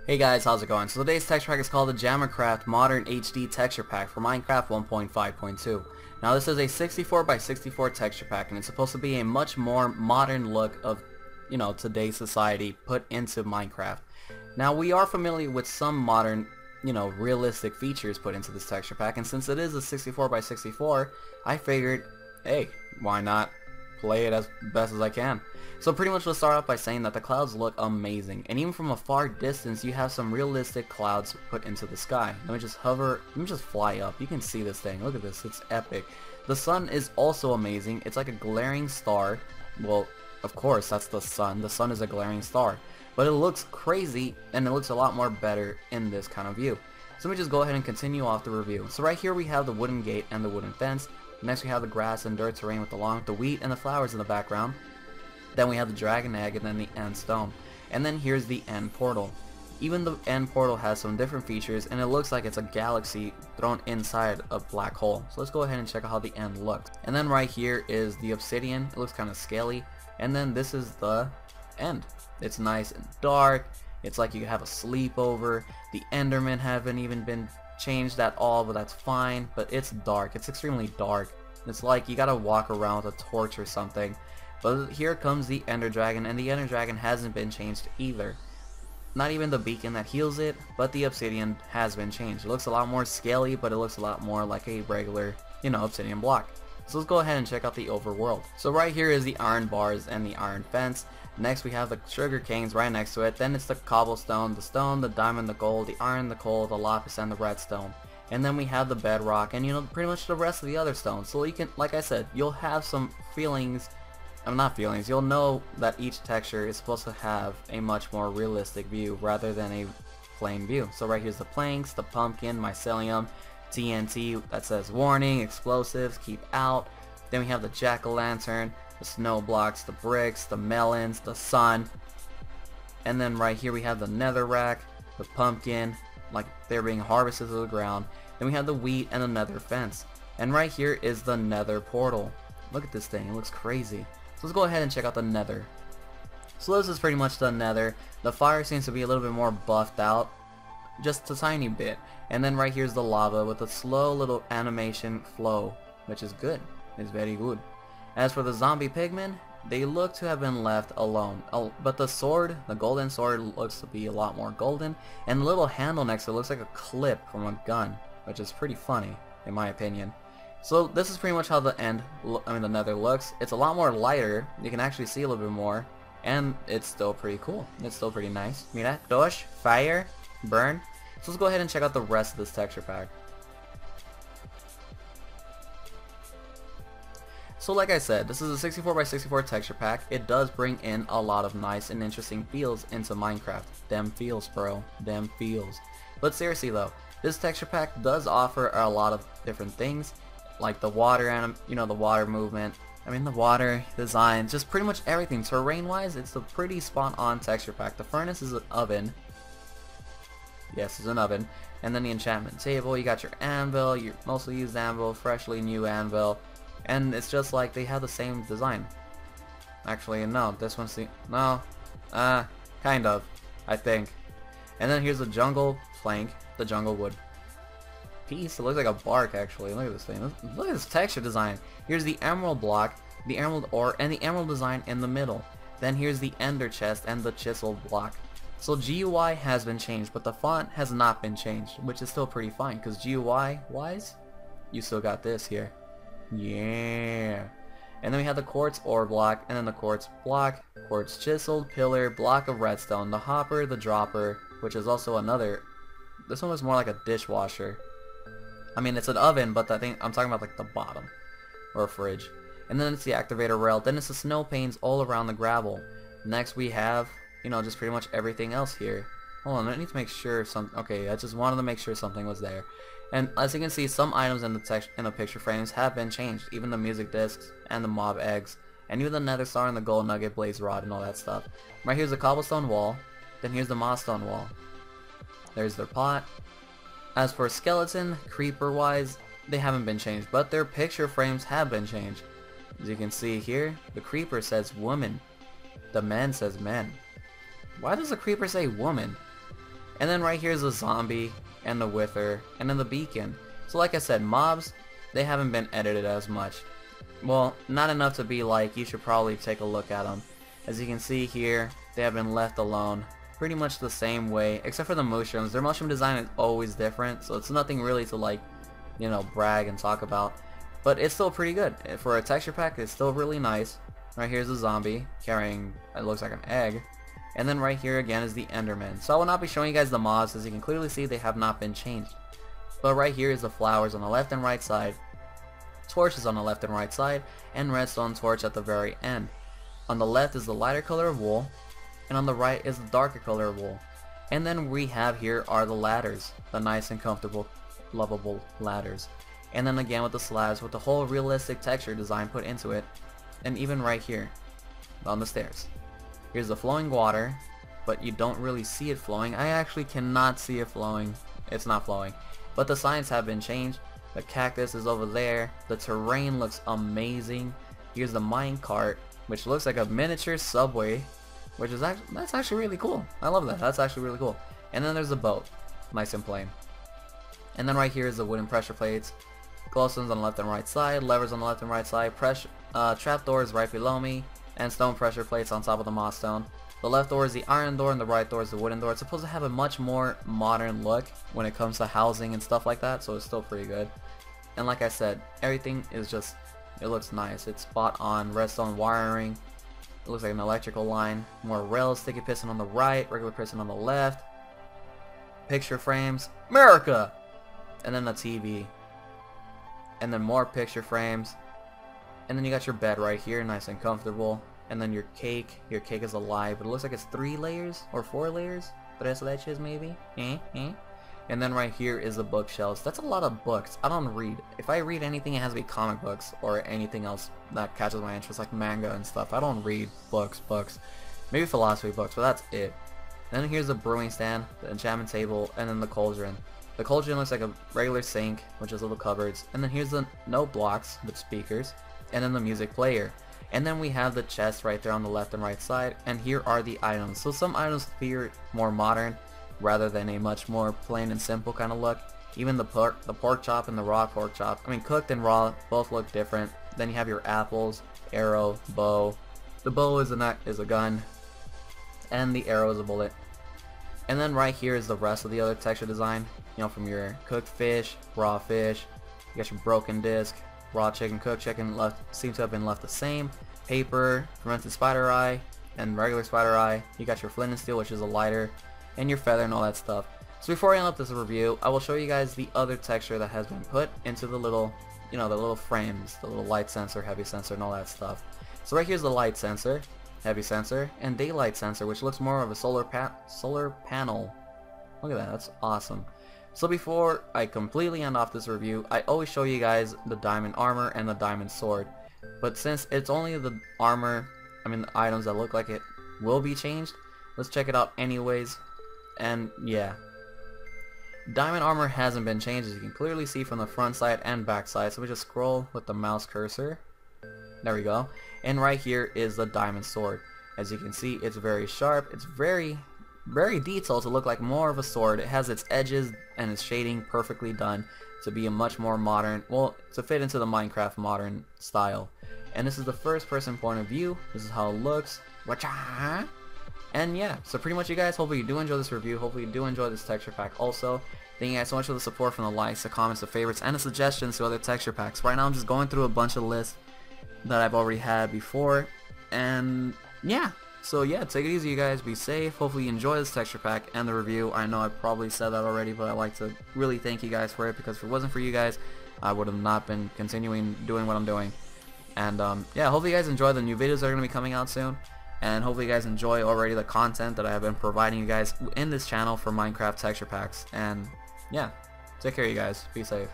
Hey guys, how's it going? So today's texture pack is called the Jammercraft Modern HD Texture Pack for Minecraft 1.5.2. Now this is a 64 by 64 texture pack, and it's supposed to be a much more modern look of, today's society put into Minecraft. Now we are familiar with some modern, realistic features put into this texture pack, and since it is a 64 by 64, I figured, hey, why not play it as best as I can. So pretty much let's start off by saying that the clouds look amazing, and even from a far distance you have some realistic clouds put into the sky. Let me just fly up. You can see this thing. Look at this, it's epic. The sun is also amazing. It's like a glaring star. Well, of course that's the sun. The sun is a glaring star, but it looks crazy and it looks a lot more better in this kind of view. So let me just go ahead and continue off the review. So right here we have the wooden gate and the wooden fence. Next we have the grass and dirt terrain along with the wheat and the flowers in the background. Then we have the dragon egg and then the end stone. And then here's the end portal. Even the end portal has some different features, and it looks like it's a galaxy thrown inside a black hole. So let's go ahead and check out how the end looks. And then right here is the obsidian. It looks kind of scaly. And then this is the end. It's nice and dark. It's like you have a sleepover. The endermen haven't even been changed at all, but that's fine. But it's dark. It's extremely dark. It's like you gotta walk around with a torch or something. But here comes the ender dragon, and the ender dragon hasn't been changed either. Not even the beacon that heals it, but the obsidian has been changed. It looks a lot more scaly, but it looks a lot more like a regular, obsidian block. So let's go ahead and check out the overworld. So right here is the iron bars and the iron fence. Next we have the sugar canes right next to it. Then it's the cobblestone, the stone, the diamond, the gold, the iron, the coal, the lapis, and the redstone. And then we have the bedrock and pretty much the rest of the other stones. So you can, like I said, you'll have some feelings. You'll know that each texture is supposed to have a much more realistic view rather than a plain view. So right here's the planks, the pumpkin, mycelium, TNT that says warning, explosives, keep out. Then we have the jack-o'-lantern, the snow blocks, the bricks, the melons, the sun. And then right here we have the nether rack, the pumpkin, like they're being harvested to the ground. Then we have the wheat and the nether fence. And right here is the nether portal. Look at this thing, it looks crazy. So let's go ahead and check out the nether. So this is pretty much the nether. The fire seems to be a little bit more buffed out, just a tiny bit. And then right here's the lava with a slow little animation flow, which is good. It's very good. As for the zombie pigmen, they look to have been left alone. But the sword, the golden sword, looks to be a lot more golden. And the little handle next to it looks like a clip from a gun, which is pretty funny, in my opinion. So this is pretty much how the the nether looks. It's a lot more lighter. You can actually see a little bit more, and it's still pretty cool. It's still pretty nice. Mira, dosh, fire, burn. So let's go ahead and check out the rest of this texture pack. So like I said, this is a 64 by 64 texture pack. It does bring in a lot of nice and interesting feels into Minecraft. Them feels, bro. Them feels. But seriously though, this texture pack does offer a lot of different things, like the water and the water movement. The water design, just pretty much everything. Terrain wise, it's a pretty spot on texture pack. The furnace is an oven. Yes, it's an oven. And then the enchantment table, you got your anvil, your mostly used anvil, freshly new anvil. And it's just like they have the same design. Actually, no, this one's kind of, I think. And then here's the jungle plank, the jungle wood piece. It looks like a bark actually. Look at this thing. Look at this texture design. Here's the emerald block, the emerald ore, and the emerald design in the middle. Then here's the ender chest and the chisel block. So GUI has been changed, but the font has not been changed, which is still pretty fine because GUI wise, you still got this here. Yeah. And then we have the quartz ore block, and then the quartz block, quartz chiseled pillar, block of redstone, the hopper, the dropper, which is also another. This one was more like a dishwasher. It's an oven, but I think I'm talking about like the bottom, or a fridge. And then it's the activator rail. Then it's the snow panes all around the gravel. Next we have, just pretty much everything else here. Hold on, I need to make sure okay, I just wanted to make sure something was there. And as you can see, some items in the picture frames have been changed. Even the music discs and the mob eggs, and even the nether star and the gold nugget blaze rod and all that stuff. Right here's the cobblestone wall. Then here's the moss stone wall. There's their pot. As for skeleton, creeper wise, they haven't been changed, but their picture frames have been changed. As you can see here, the creeper says woman. The man says men. Why does the creeper say woman? And then right here is the zombie and the wither and then the beacon. So like I said, mobs, they haven't been edited as much. Well, not enough to be like, you should probably take a look at them. As you can see here, they have been left alone pretty much the same way, except for the mushrooms. Their mushroom design is always different, so it's nothing really to like, you know, brag and talk about. But it's still pretty good. For a texture pack, it's still really nice. Right here's the zombie carrying, it looks like an egg. And then right here again is the Enderman. So I will not be showing you guys the mobs, as you can clearly see they have not been changed. But right here is the flowers on the left and right side, torches on the left and right side, and redstone torch at the very end. On the left is the lighter color of wool, and on the right is the darker color of wool. And then we have here are the ladders, the nice and comfortable, lovable ladders. And then again with the slabs with the whole realistic texture design put into it. And even right here on the stairs, here's the flowing water, but you don't really see it flowing. I actually cannot see it flowing. It's not flowing, but the signs have been changed. The cactus is over there. The terrain looks amazing. Here's the mine cart, which looks like a miniature subway, which is that's actually really cool. I love that. That's actually really cool. And then there's the boat, nice and plain. And then right here is the wooden pressure plates, glowstones on the left and right side, levers on the left and right side, pressure trapdoors right below me, and stone pressure plates on top of the moss stone. The left door is the iron door and the right door is the wooden door. It's supposed to have a much more modern look when it comes to housing and stuff like that, so it's still pretty good. And like I said, everything is just, it looks nice. It's spot on. Redstone wiring. It looks like an electrical line. More rails, sticky piston on the right, regular piston on the left. Picture frames. America! And then the TV. And then more picture frames. And then you got your bed right here, nice and comfortable. And then your cake is alive, but it looks like it's 3 layers or 4 layers. 3 leches maybe. And then right here is the bookshelves. That's a lot of books. I don't read. If I read anything, it has to be comic books or anything else that catches my interest, like manga and stuff. I don't read books. Maybe philosophy books, but that's it. Then here's the brewing stand, the enchantment table, and then the cauldron. The cauldron looks like a regular sink, which is little cupboards. And then here's the note blocks with speakers, and then the music player. And then we have the chest right there on the left and right side, and here are the items. So some items appear more modern rather than a much more plain and simple kind of look. Even the pork chop and the raw pork chop, I mean cooked and raw, both look different. Then you have your apples, arrow, bow. The bow is a gun, and the arrow is a bullet. And then right here is the rest of the other texture design. You know, from your cooked fish, raw fish, you got your broken disc, raw chicken, cooked chicken seem to have been left the same. Paper, fermented spider eye, and regular spider eye. You got your flint and steel, which is a lighter, and your feather and all that stuff. So before I end up this review, I will show you guys the other texture that has been put into the little, you know, the little frames, the little light sensor, heavy sensor, and all that stuff. So right here's the light sensor, heavy sensor, and daylight sensor, which looks more of a solar panel. Look at that, that's awesome. So before I completely end off this review, I always show you guys the diamond armor and the diamond sword. But since it's only the armor, I mean the items that look like it will be changed, let's check it out anyways. And yeah, diamond armor hasn't been changed, as you can clearly see from the front side and back side. So we just scroll with the mouse cursor. There we go. And right here is the diamond sword. As you can see, it's very sharp. It's very detailed to look like more of a sword. It has its edges and its shading perfectly done to be a much more modern, well, to fit into the Minecraft modern style. And this is the first person point of view. This is how it looks. And yeah, so pretty much you guys, hopefully you do enjoy this review. Hopefully you do enjoy this texture pack also. Thank you guys so much for the support from the likes, the comments, the favorites, and the suggestions to other texture packs. Right now I'm just going through a bunch of lists that I've already had before. And yeah. So yeah, take it easy you guys, be safe, hopefully you enjoy this texture pack and the review. I know I probably said that already, but I'd like to really thank you guys for it, because if it wasn't for you guys, I would have not been continuing doing what I'm doing. And yeah, hopefully you guys enjoy the new videos that are going to be coming out soon, and hopefully you guys enjoy already the content that I have been providing you guys in this channel for Minecraft texture packs. And yeah, take care you guys, be safe.